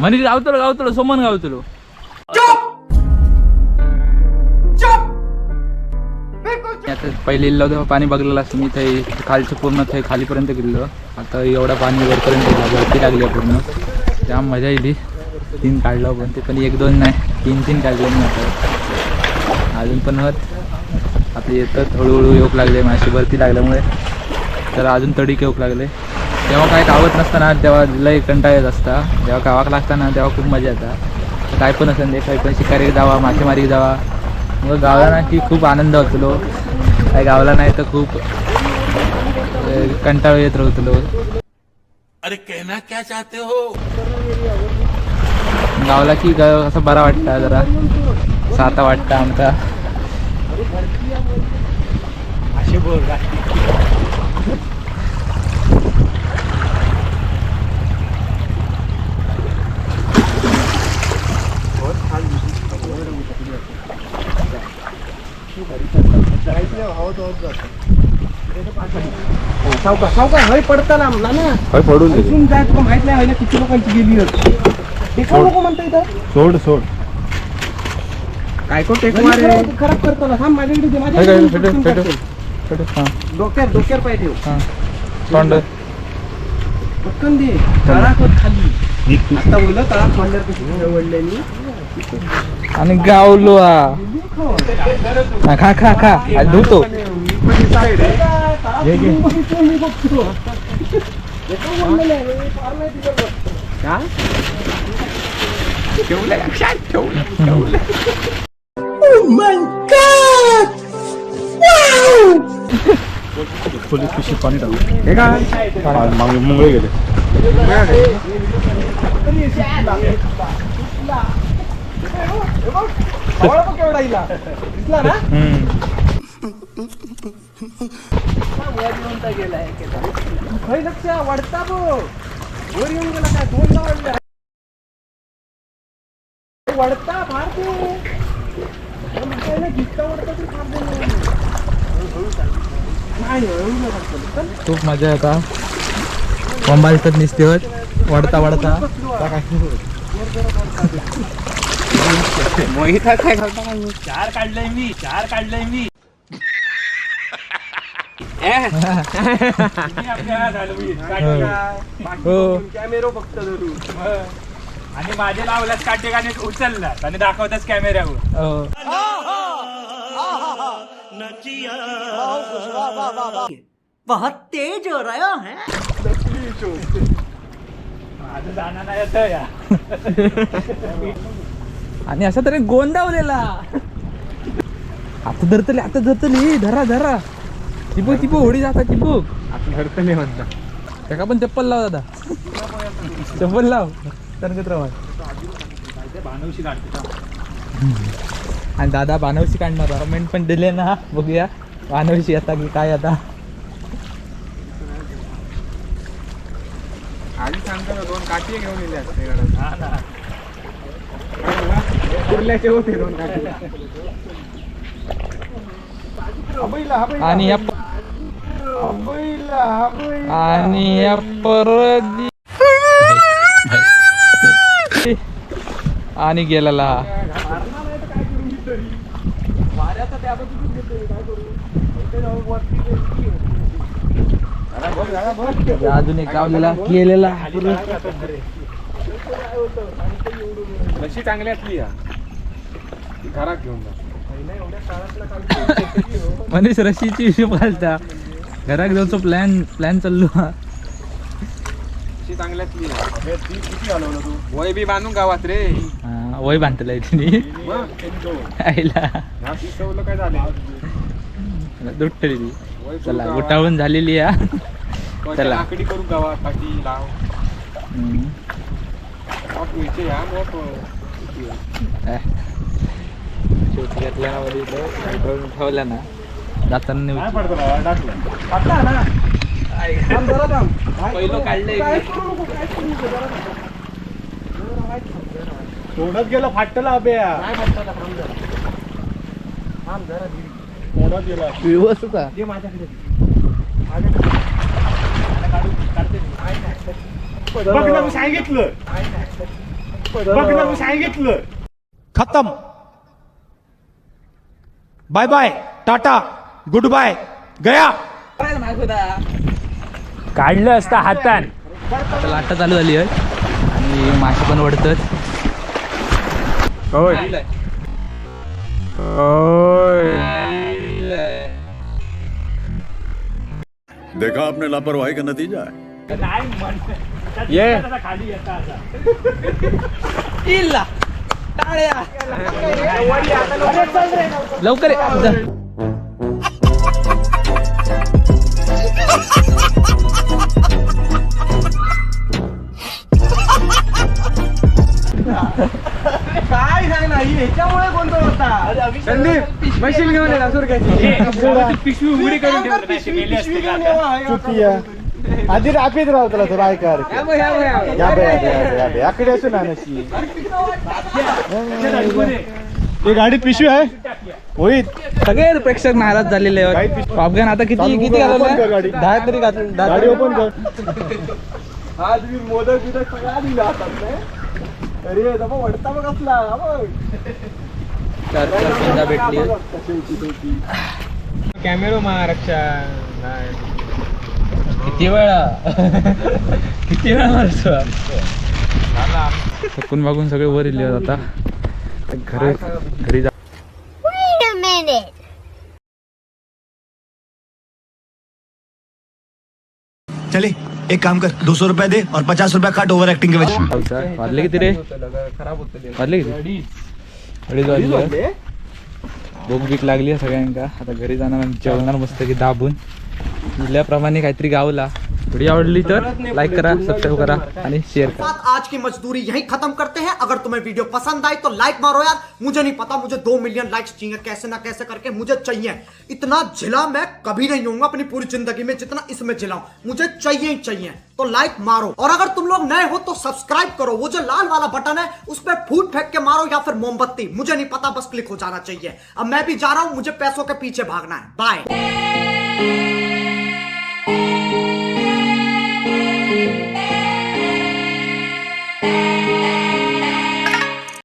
म्हणजे गावतलो सोमन गावतलो. आता पहिले इल्लो तेव्हा पाणी बघलेलं असं मी ते खालचं पूर्ण ते खालीपर्यंत गेलो. आता एवढा पाणी वरपर्यंत गेला, वरती लागली पूर्ण. जाम मजा येईल. 3 काढलं पण ते पण 1-2 नाही 3 काढले मी आता. अजून पण आता येतात हळूहळू येऊक लागले मासे वरती लागल्यामुळे. तर अजून तडीक येऊक लागले. तेव्हा काय गावात नसताना तेव्हा लय कंटाळा येत असता. जेव्हा गावात लागताना तेव्हा खूप मजा येतात. काय पण असेल काही पण शिकारी जावा मासेमारी जावा. मग गावाला ना की खूप आनंद होतलो. काय गावला नाही तर खूप कंटाळा येत राहतलो. अरे कहना क्या चाहते हो. गावला की असं बरा वाटतं जरा साता वाटतं आमका. हय पडताना ना पडून जाय तुला माहित नाही ना किती लोकांची गेली नको म्हणता इथं. सोड काय खराब करतो ना. थांब माझ्याकडे डोक्यावर पाय ठेव. पटकन दे खाली. आता बोल तळा खोंड्यावर कशी वडल्यानी आणि गावलो खा खा खा धुतो. पोलीस पिशवी पाणी टाकू हे काय मुंबई गेले. लक्ष वाढता बो वर येऊन गेला काय 2 वाढल्या वाढता फार जितका वाढता ते खूप मजा येता. कंबालतात निसते वाढता मोहित काय घालता. 4 काढलंय मी कॅमेरा फक्त धरू आणि माझे लावल्यास काटेगाने उचललात आणि दाखवताच कॅमेऱ्यावर. बहुत तेज हो रहा है. माझं जाणार नाही येत या. आणि असा तरी गोंदावलेला. आता धरतली धरा टिपू होडी जाता टिपू धरतले म्हणता. त्याका पण चप्पल लाव दादा. चप्पल लाव तरंगत राहा. आणि दादा बानवशी काढणार कमेंट पण दिले ना. बघूया बानवशी आता की काय आता. आधी सांगतो ना 2 काठी घेऊन गेले असते कुर्ल्याचे होते 2 काठी. आणि या परत आणि गेलेला अजून एक गावलेला केलेला. कशी चांगल्यातली घरात घेऊन जा. मनीष रशीची हिशोब घालता घरात जाऊन प्लॅन चाललो. चांगल्यातली किती हलवलं तू. वय बी बांधून गावात रे. वय बांधलंय तिने आईला काय झालं दुट्टली ती. चला गुटाळून झालेली या. चला आकडी करू गावात पाठी लाव. ठेवल्या ना जाताना पहिलं काढलंय. तोडत गेला फाटला अभ्या. तोडत गेला व्यवस्थित का बघ ना मी सांगितलं. बघ ना मी सांगितलं. खत्म. Bye bye, tata, goodbye, गया. काढलं असतं हातान. आता लाटा चालू झाली आहे आणि मासे पण वडतात. होय देखा आपने लापरवाही का नतीजा है. नाही म्हण. ये. त्याचा खाली येता असा. लवकर ये. मशीन घेऊन पिशवी उघडी करून ठेवलं नाही, ते मेले असते का आता. आधी रापीत राहतला तो रायकार. आकडे असो ना नशी. ही गाडी पिशवी आहे होईत. सगळे प्रेक्षक नाराज झालेले आहेत. अफगाण आता किती किती घालवलं? 10 तरी घातलं. गाडी ओपन कर. चार पंजा भेटली. कॅमेरो महाराष्ट्र किती वेळा किती वेळा मारतो. थकून मागून सगळे वर इले आता घरी जा. Wait a minute. चले एक काम कर, 200 रुपया दे और 50 रुपया काट ओव्हर ऍक्टिंग के वजह. वाजले किती रे? वाजले किती? अडीच वाजले. भूक बीक लागली आहे सगळ्यांका. आता घरी जाणार जेवणार मस्त की दाबून. दिल्याप्रमाणे काहीतरी गावला. व्हिडिओ आवडली तर लाईक करा, सबस्क्राईब करा आणि शेअर करा. आज की मजदूरी यहीं खत्म करते हैं. अगर तुम्हें वीडियो पसंद आई तो लाइक मारो यार. मुझे नहीं पता, मुझे 2 मिलियन लाइक्स चाहिए. कैसे ना कैसे करके मुझे चाहिए. इतना झिला मैं कभी नहीं होऊंगा अपनी पूरी जिंदगी में जितना इसमें झिलाऊं. मुझे चाहिए ही चाहिए. तो लाइक मारो. और अगर तुम लोग नए हो तो सब्सक्राइब करो. वो जो लाल वाला बटन है उस पर फूट फेंक के मारो या फिर मोमबत्ती, मुझे नहीं पता, बस क्लिक हो जाना चाहिए. अब मैं भी जा रहा हूं, मुझे पैसों के पीछे भागना है. बाय.